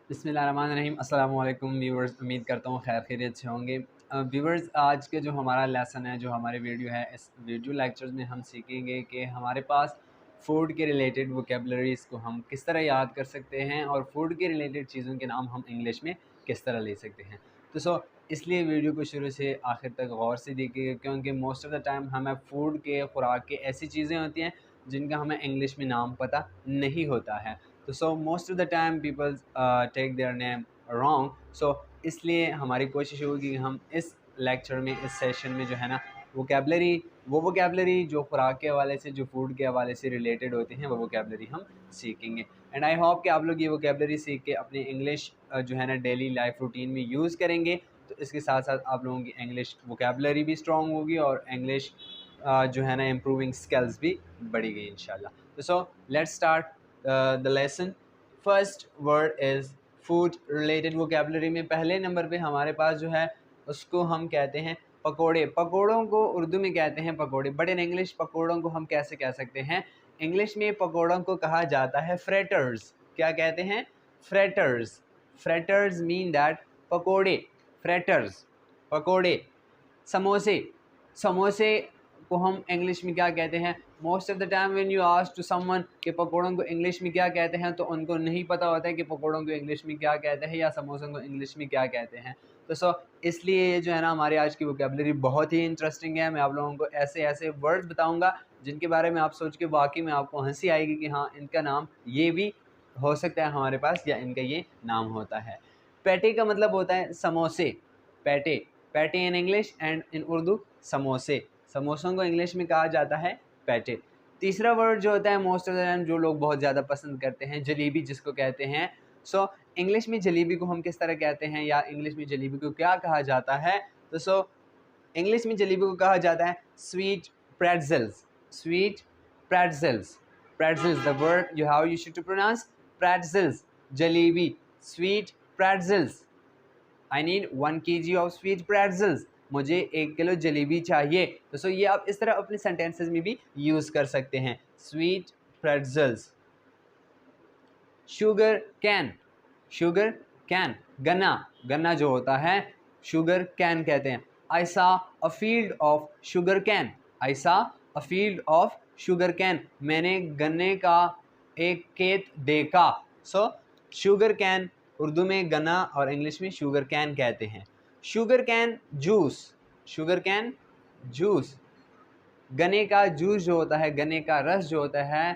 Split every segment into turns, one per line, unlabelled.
बिस्मिल्लाहिर्रहमानिर्रहीम। अस्सलाम वालेकुम व्यूवर्स, उम्मीद करता हूँ खैर खैरियत से होंगे। व्यूवर्स, आज के जो हमारा लेसन है, जो हमारे वीडियो है, इस वीडियो लेक्चर्स में हम सीखेंगे कि हमारे पास फ़ूड के रिलेटेड वोकेबलरीज़ को हम किस तरह याद कर सकते हैं और फ़ूड के रिलेटेड चीज़ों के नाम हम इंग्लिश में किस तरह ले सकते हैं। तो इसलिए वीडियो को शुरू से आखिर तक गौर से देखिएगा, क्योंकि मोस्ट ऑफ़ द टाइम हमें फ़ूड के खुराक के ऐसी चीज़ें होती हैं जिनका हमें इंग्लिश में नाम पता नहीं होता है। तो most of the time people take their name wrong. इसलिए हमारी कोशिश होगी कि हम इस लेक्चर में, इस सेशन में जो है ना, वोकेबलरी जो खुराक के हवाले से, जो फूड के हवाले से रिलेटेड होते हैं, वो वोकेबलरी हम सीखेंगे। एंड आई होप कि आप लोग ये वोकेबलरी सीख के अपनी इंग्लिश जो है ना डेली लाइफ रूटीन में यूज़ करेंगे। तो इसके साथ साथ आप लोगों की इंग्लिश वोकेबलरी भी स्ट्रॉन्ग होगी और इंग्लिश जो है ना इम्प्रूविंग स्किल्स भी बढ़ेगी इंशाल्लाह। So let's start the lesson. First word is food related vocabulary में पहले नंबर पे हमारे पास जो है उसको हम कहते हैं पकोड़े। पकोड़ों को उर्दू में कहते हैं पकोड़े, बट इन इंग्लिश पकोड़ों को हम कैसे कह सकते हैं? इंग्लिश में पकोड़ों को कहा जाता है फ्रेटर्स। क्या कहते हैं? फ्रेटर्स। फ्रेटर्स मीन दैट पकोड़े, फ्रेटर्स, पकोड़े। समोसे, समोसे को हम इंग्लिश में क्या कहते हैं? Most of the time when you ask to someone कि पकौड़ों को इंग्लिश में क्या कहते हैं, तो उनको नहीं पता होता है कि पकौड़ों को इंग्लिश में क्या कहते हैं या समोसों को इंग्लिश में क्या कहते हैं। इसलिए ये जो है ना, हमारी आज की वोकेबलरी बहुत ही इंटरेस्टिंग है। मैं आप लोगों को ऐसे ऐसे वर्ड्स बताऊंगा जिनके बारे में आप सोच के वाकई में आपको हंसी आएगी कि हाँ, इनका नाम ये भी हो सकता है हमारे पास, या इनका ये नाम होता है। पैटे का मतलब होता है समोसे। Petty, petty in English and in Urdu समोसे। समोसों को इंग्लिश में कहा जाता है पैटे। तीसरा वर्ड जो होता है मोस्ट ऑफ द टाइम जो लोग बहुत ज़्यादा पसंद करते हैं, जलेबी जिसको कहते हैं। इंग्लिश में जलेबी को हम किस तरह कहते हैं, या इंग्लिश में जलेबी को क्या कहा जाता है? इंग्लिश में जलेबी को कहा जाता है sweet pretzels. Sweet pretzels, pretzels, the word you how you should to pronounce pretzels, jalebi, sweet pretzels. I need 1 kg of sweet pretzels. मुझे 1 किलो जलेबी चाहिए। तो ये आप इस तरह अपने सेंटेंसेस में भी यूज़ कर सकते हैं, sweet pretzels. Sugar cane, sugar cane, गन्ना, गन्ना जो होता है शुगर कैन कहते हैं। I saw a field of sugar cane, I saw a field of sugar cane, मैंने गन्ने का एक खेत देखा। शुगर कैन उर्दू में गन्ना और इंग्लिश में शुगर कैन कहते हैं। Sugar cane juice, sugar cane juice, गन्ने का जूस जो होता है, गन्ने का रस जो होता है।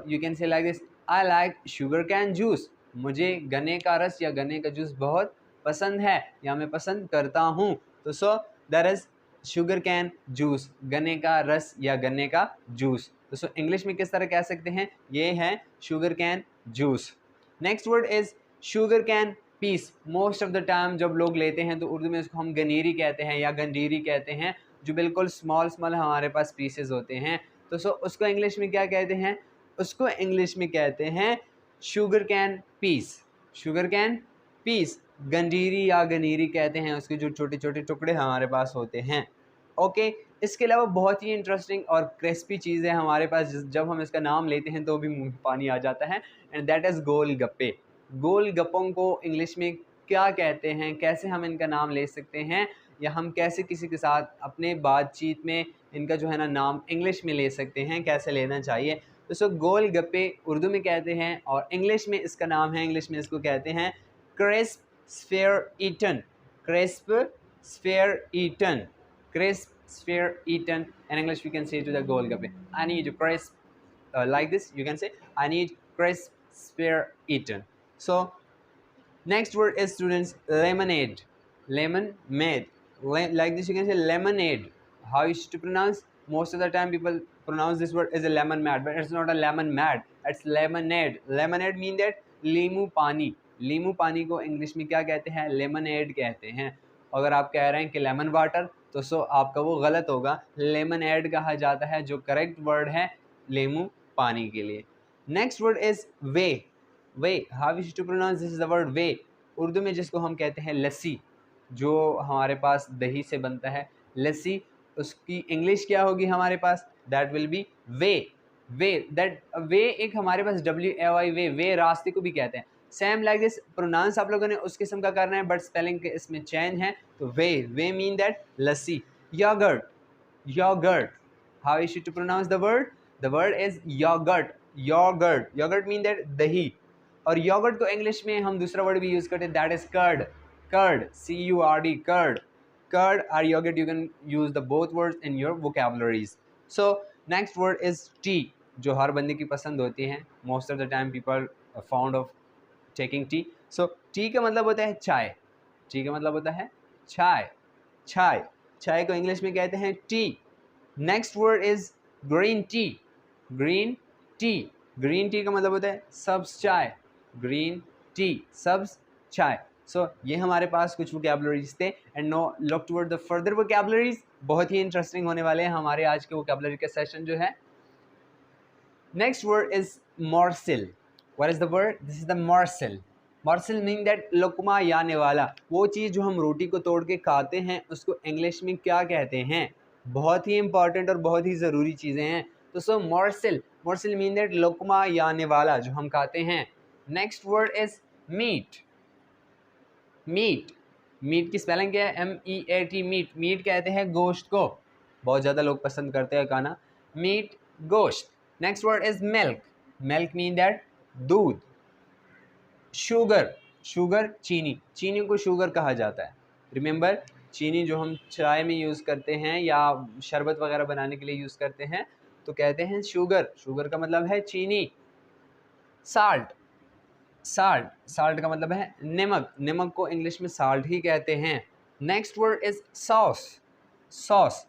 You can say like this, I like sugar cane juice, मुझे गन्ने का रस या गन्ने का जूस बहुत पसंद है या मैं पसंद करता हूँ। That is sugar cane juice, गन्ने का रस या गन्ने का जूस। इंग्लिश में किस तरह कह सकते हैं? ये है sugar cane juice. Next word is sugar cane piece. Most of the time जब लोग लेते हैं तो उर्दू में इसको हम गनीरी कहते हैं या गंडीरी कहते हैं, जो बिल्कुल स्मॉल स्मॉल हमारे पास पीसेस होते हैं। उसको इंग्लिश में क्या कहते हैं? उसको इंग्लिश में कहते हैं sugar cane piece, sugar cane piece, गंडीरी या गनीरी कहते हैं उसके जो छोटे छोटे टुकड़े हमारे पास होते हैं। ओके, इसके अलावा बहुत ही इंटरेस्टिंग और क्रिस्पी चीज़ है हमारे पास, जब हम इसका नाम लेते हैं तो भी मुंह में पानी आ जाता है, एंड दैट इज़ गोलगप्पे। गोलगप्पों को इंग्लिश में क्या कहते हैं? कैसे हम इनका नाम ले सकते हैं, या हम कैसे किसी के साथ अपने बातचीत में इनका जो है ना नाम इंग्लिश में ले सकते हैं, कैसे लेना चाहिए? गोलगप्पे उर्दू में कहते हैं और इंग्लिश में इसका नाम है, इंग्लिश में इसको कहते हैं crisp sphere eaten, crisp sphere eaten, crisp sphere eaten. In English we can say to the golgappe, I need crisp like this you can say, I need crisp sphere eaten. Next word is, students, lemonade, lemonade, like this you can say lemonade. How you should pronounce? Most of the time people pronounce this word as a lemon mad, but it's not a lemon mad, it's lemonade. Lemonade mean that लीमू पानी, लीमू पानी को English में क्या कहते हैं? Lemonade कहते हैं। अगर आप कह रहे हैं कि लेमन वाटर, तो आपका वो गलत होगा, लेमन एड कहा जाता है, जो करेक्ट वर्ड है लेमू पानी के लिए। Next word is way, way, how you to pronounce this is the word way. Urdu में जिसको हम कहते हैं लस्सी, जो हमारे पास दही से बनता है, लस्सी, उसकी इंग्लिश क्या होगी हमारे पास? That will be way. Way, that way एक हमारे पास WAY वे, वे रास्ते को भी कहते हैं। सेम लाइक दिस प्रोनाउंस आप लोगों ने उस किस्म का करना है, बट स्पेलिंग के इसमें चेंज है। तो whey mean that lassi. Yogurt, yogurt, how is to pronounce the word is yogurt, yogurt, yogurt mean that dahi. और योगर्ट को इंग्लिश में हम दूसरा वर्ड भी यूज करते हैं, that is curd, curd, CURD, curd, curd or yogurt, you can use the both words in your vocabularies. So next word is tea, जो हर बंदे की पसंद होती है। most of the time people are fond of taking tea. So tea का मतलब होता है चाय, टी का मतलब होता है चाय, चाय, चाय को इंग्लिश में कहते हैं T. Next word is green tea, green tea, green tea का मतलब होता है सब्ज चाय, ग्रीन टी, सब्ज चाय। सो ये हमारे पास कुछ वोकैबुलरीज थे and no look toward the further vocabularies. बहुत ही इंटरेस्टिंग होने वाले हैं हमारे आज के वोकैबुलरी का सेशन जो है। Next word is morsel. What is the word? This is the morsel. Morsel mean that luqma याने वाला, वो चीज़ जो हम रोटी को तोड़ के खाते हैं उसको इंग्लिश में क्या कहते हैं? बहुत ही इंपॉर्टेंट और बहुत ही ज़रूरी चीज़ें हैं। तो सो मॉर्सिल, मॉर्सिल मीन दैट लुकमा याने वाला जो हम खाते हैं। Next word is meat, meat, meat की स्पेलिंग क्या है? MEAT, मीट, मीट कहते हैं गोश्त को, बहुत ज़्यादा लोग पसंद करते हैं खाना, मीट, गोश्त। Next word is milk, milk mean that दूध। शुगर, शुगर चीनी, चीनी को शुगर कहा जाता है। रिमेंबर, चीनी जो हम चाय में यूज़ करते हैं या शरबत वगैरह बनाने के लिए यूज़ करते हैं तो कहते हैं शुगर, शुगर का मतलब है चीनी। साल्ट, साल्ट, साल्ट का मतलब है नमक, नमक को इंग्लिश में साल्ट ही कहते हैं। Next word is sauce, sauce,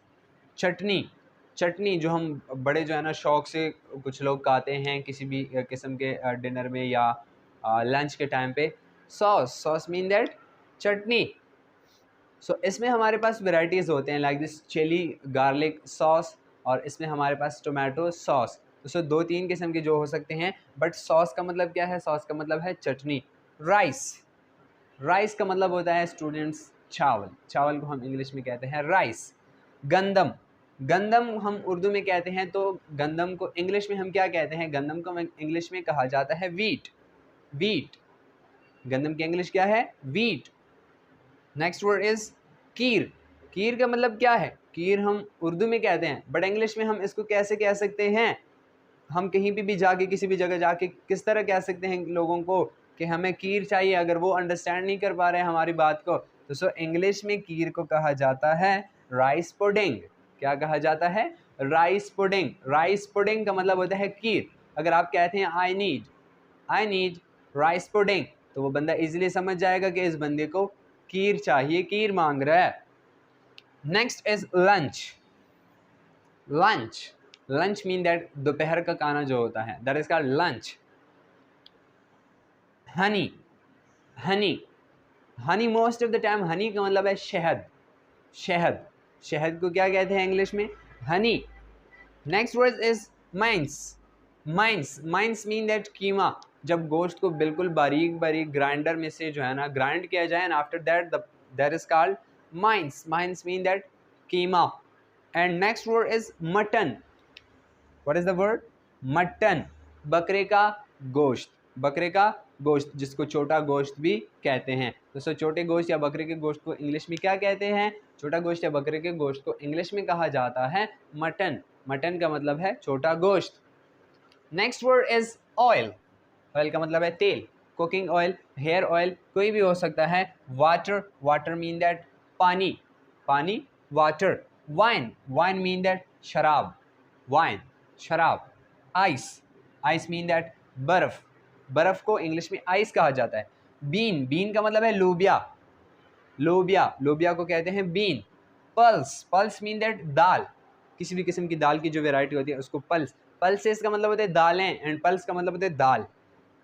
chutney, chutney जो हम बड़े जो है ना शौक से कुछ लोग खाते हैं किसी भी किस्म के डिनर में या लंच के टाइम पे। Sauce, sauce mean that chutney. So इसमें हमारे पास वेराइटीज़ होते हैं like this chilli garlic sauce, और इसमें हमारे पास टोमेटो सॉस। तो सो 2-3 किस्म के जो हो सकते हैं, बट सॉस का मतलब क्या है? सॉस का मतलब है चटनी। राइस, राइस का मतलब होता है स्टूडेंट्स चावल, चावल को हम इंग्लिश में कहते हैं राइस। गंदम, गंदम हम उर्दू में कहते हैं, तो गंदम को इंग्लिश में हम क्या कहते हैं? गंदम को इंग्लिश में कहा जाता है वीट, वीट, गंदम की इंग्लिश क्या है? वीट। नेक्स्ट वर्ड इज कीर, कीर का मतलब क्या है? कीर हम उर्दू में कहते हैं, बट इंग्लिश में हम इसको कैसे कह सकते हैं? हम कहीं भी जाके किसी भी जगह जाके किस तरह कह सकते हैं लोगों को कि हमें कीर चाहिए, अगर वो अंडरस्टैंड नहीं कर पा रहे हैं हमारी बात को, तो सो इंग्लिश में कीर को कहा जाता है राइस पुडिंग। क्या कहा जाता है? Rice pudding. राइस पुडिंग का मतलब होता है कीर। अगर आप कहते हैं आई नीड राइस पुडिंग, तो वो बंदा इजीली समझ जाएगा कि इस बंदे को कीर चाहिए, कीर मांग रहा है। Next is lunch, lunch, lunch mean that दोपहर का खाना जो होता है, that is called lunch. Honey, Honey, Honey most of the time Honey का मतलब है शहद, शहद, शहद को क्या कहते हैं इंग्लिश में? Honey. Next word is mince, mince, mince mean that keema, जब गोश्त को बिल्कुल बारीक बारीक ग्राइंडर में से जो है ना ग्राइंड किया जाए and after that that is called mines, mince mean that keema. And next word is mutton. What is the word? Mutton, बकरे का गोश्त, बकरे का गोश्त जिसको छोटा गोश्त भी कहते हैं। तो सो छोटे गोश्त या बकरे के गोश्त को इंग्लिश में क्या कहते हैं? छोटा गोश्त या बकरे के गोश्त को इंग्लिश में कहा जाता है मटन, मटन का मतलब है छोटा गोश्त। Next word is oil, oil का मतलब है तेल, कुकिंग ऑयल, हेयर ऑयल, कोई भी हो सकता है। वाटर, वाटर मीन दैट पानी, पानी, water. Wine, wine mean that शराब, वाइन, शराब। आइस, आइस मीन दैट बर्फ, बर्फ को इंग्लिश में आइस कहा जाता है। बीन, बीन का मतलब है लोबिया, लोबिया, लोबिया को कहते हैं bean. Pulse, pulse mean that dal, किसी भी किस्म की दाल की जो वेराइटी होती है उसको पल्स, पल्सेस का मतलब होता है दालें एंड पल्स का मतलब होता है दाल।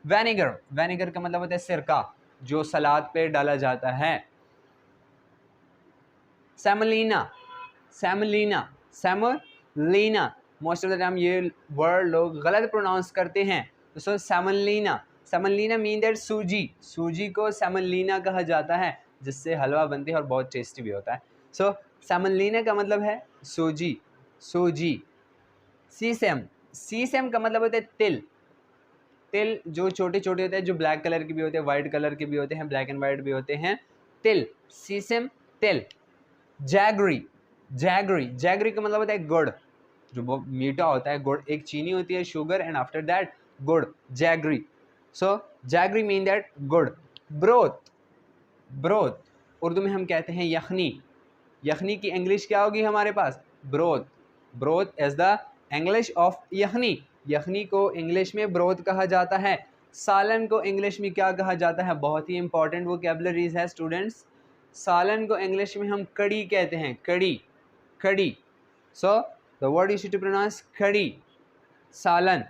वेनेगर, वेनेगर का मतलब होता है सिरका जो सलाद पे डाला जाता है। Semolina, semolina, semolina, most of the time ये वर्ड लोग गलत प्रोनाउंस करते हैं, तो सो सेमोलिना, सेमोलिना मीन दैट सूजी, सूजी को सेमोलिना कहा जाता है जिससे हलवा बनती है और बहुत टेस्टी भी होता है। सो सेमोलिना का मतलब है सूजी, सूजी। सीसेम, सीसेम का मतलब होता है तिल, तिल जो छोटे छोटे होते हैं, जो ब्लैक कलर के भी होते हैं, वाइट कलर के भी होते हैं, ब्लैक एंड वाइट भी होते हैं, तिल, सीसम, तिल। जैगरी, जैगरी, जैगरी का मतलब होता है गुड़, जो बहुत मीठा होता है गुड़, एक चीनी होती है शुगर एंड आफ्टर दैट गुड़, jaggery. So jaggery mean that गुड़। ब्रोथ, ब्रोथ उर्दू में हम कहते हैं यखनी, यखनी की इंग्लिश क्या होगी हमारे पास? Broth. Broth is the English of yakhni, यखनी को इंग्लिश में ब्रोथ कहा जाता है। सालन को इंग्लिश में क्या कहा जाता है? बहुत ही इंपॉर्टेंट वोकैबुलरीज है स्टूडेंट्स। सालन को इंग्लिश में हम कड़ी कहते हैं, curry, curry. So the word you should to pronounce curry, salan.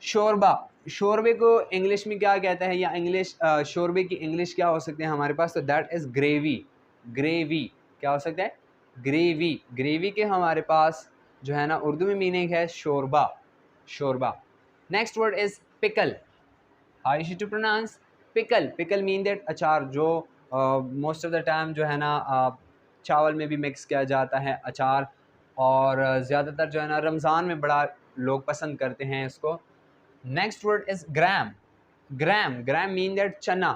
शोरबा, शोरबे को इंग्लिश में क्या कहते हैं, या इंग्लिश शोरबे की इंग्लिश क्या हो सकते हैं हमारे पास? तो दैट इज ग्रेवी, ग्रेवी क्या हो सकता है? ग्रेवी। ग्रेवी के हमारे पास जो है ना उर्दू में मीनिंग है शोरबा, शोरबा। Next word is pickle, how you should to pronounce pickle? Pickle mean that achar, जो मोस्ट ऑफ द टाइम जो है ना चावल में भी मिक्स किया जाता है अचार, और ज़्यादातर जो है ना रमज़ान में बड़ा लोग पसंद करते हैं इसको। Next word is gram, gram, gram mean that चना,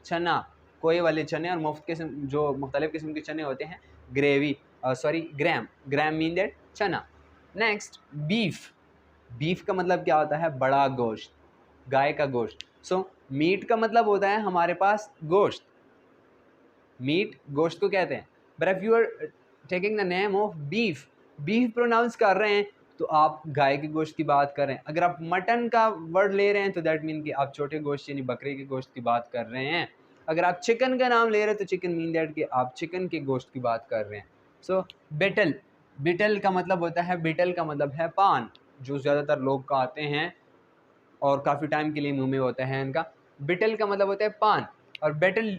चना, कोई वाले चने और मुफ्त किस्म जो मुख्तलिफ किस्म के चने होते हैं, gravy, sorry gram, gram mean that चना। नेक्स्ट बीफ, बीफ का मतलब क्या होता है? बड़ा गोश्त, गाय का गोश्त। सो मीट का मतलब होता है हमारे पास गोश्त, मीट गोश्त को कहते हैं। But if you are taking the name of beef, beef प्रोनाउंस कर रहे हैं तो आप गाय के गोश्त की बात कर रहे हैं। अगर आप मटन का वर्ड ले रहे हैं तो दैट मीन कि आप छोटे गोश्त यानी बकरे के गोश्त की बात कर रहे हैं। अगर आप चिकन का नाम ले रहे हैं तो चिकन मीन दैट कि आप चिकन के गोश्त की बात कर रहे हैं। सो बिटल, बिटल का मतलब होता है, बिटल का मतलब है पान, जो ज़्यादातर लोग खाते हैं और काफ़ी टाइम के लिए मुंह में होता है इनका। बिटल का मतलब होता है पान। और बेटल,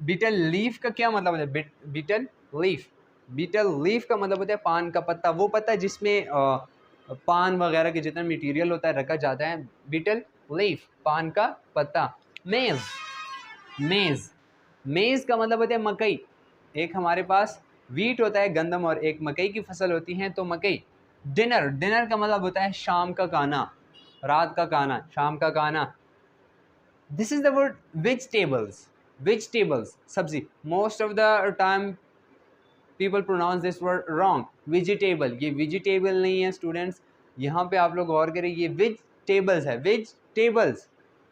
बीटल लीफ का क्या मतलब होता है? बीटल लीफ, बीटल लीफ का मतलब होता है पान का पत्ता, वो पत्ता जिसमें पान वगैरह के जितना मटेरियल होता है रखा जाता है, बीटल लीफ, पान का पत्ता। मेज, मेज, मेज का मतलब होता है मकई। एक हमारे पास वीट होता है गंदम और एक मकई की फसल होती है, तो मकई। डिनर, डिनर का मतलब होता है शाम का खाना, रात का खाना, शाम का खाना। This is the word vegetables, vegetables, सब्जी। Most of the time people pronounce this word wrong, vegetable। ये vegetable नहीं है स्टूडेंट्स, यहाँ पे आप लोग गौर करें, ये vegetables है, vegetables।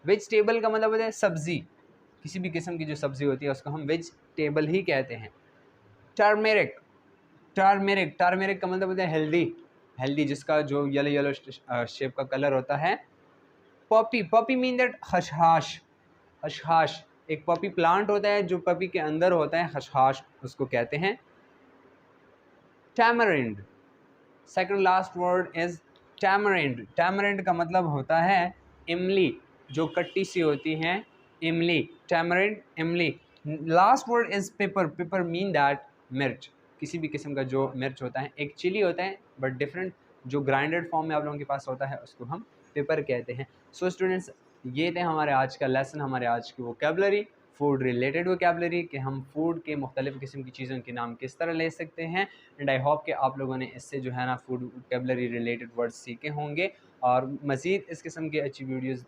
vegetable का मतलब होता है सब्जी, किसी भी किस्म की जो सब्जी होती है उसको हम vegetable ही कहते हैं। टर्मेरिक, टर्मेरिक, टर्मेरिक का मतलब होता है हेल्दी, हेल्दी जिसका जो येलो येलो शेप का कलर होता है। पॉपी, पॉपी मीन दैट खसहाश, खसहाश, एक पॉपी प्लांट होता है जो पपी के अंदर होता है, खसहाश उसको कहते हैं। Tamarind, second last word is tamarind. Tamarind का मतलब होता है इमली, जो कट्टी सी होती है, इमली, टैमरिंड, इमली। Last word is paper, paper mean that मिर्च, किसी भी किस्म का जो मिर्च होता है, एक चिली होता है बट डिफरेंट, जो ग्राइंडेड फॉर्म में आप लोगों के पास होता है उसको हम पेपर कहते हैं। सो स्टूडेंट्स, ये थे हमारे आज का लेसन, हमारे आज की वोकैबुलरी, फूड रिलेटेड वोकैबुलरी, कि हम फूड के मुख्तलिफ़ किस्म की चीज़ों के नाम किस तरह ले सकते हैं। एंड आई होप कि आप लोगों ने इससे जो है ना फूड वोकैबुलरी रिलेटेड वर्ड्स सीखे होंगे। और मज़ीद इस किस्म की अच्छी वीडियोज़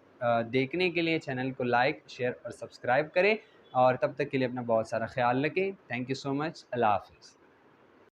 देखने के लिए चैनल को लाइक, शेयर और सब्सक्राइब करें। और तब तक के लिए अपना बहुत सारा ख्याल रखें। Thank you so much. Allah हाफ़िज़।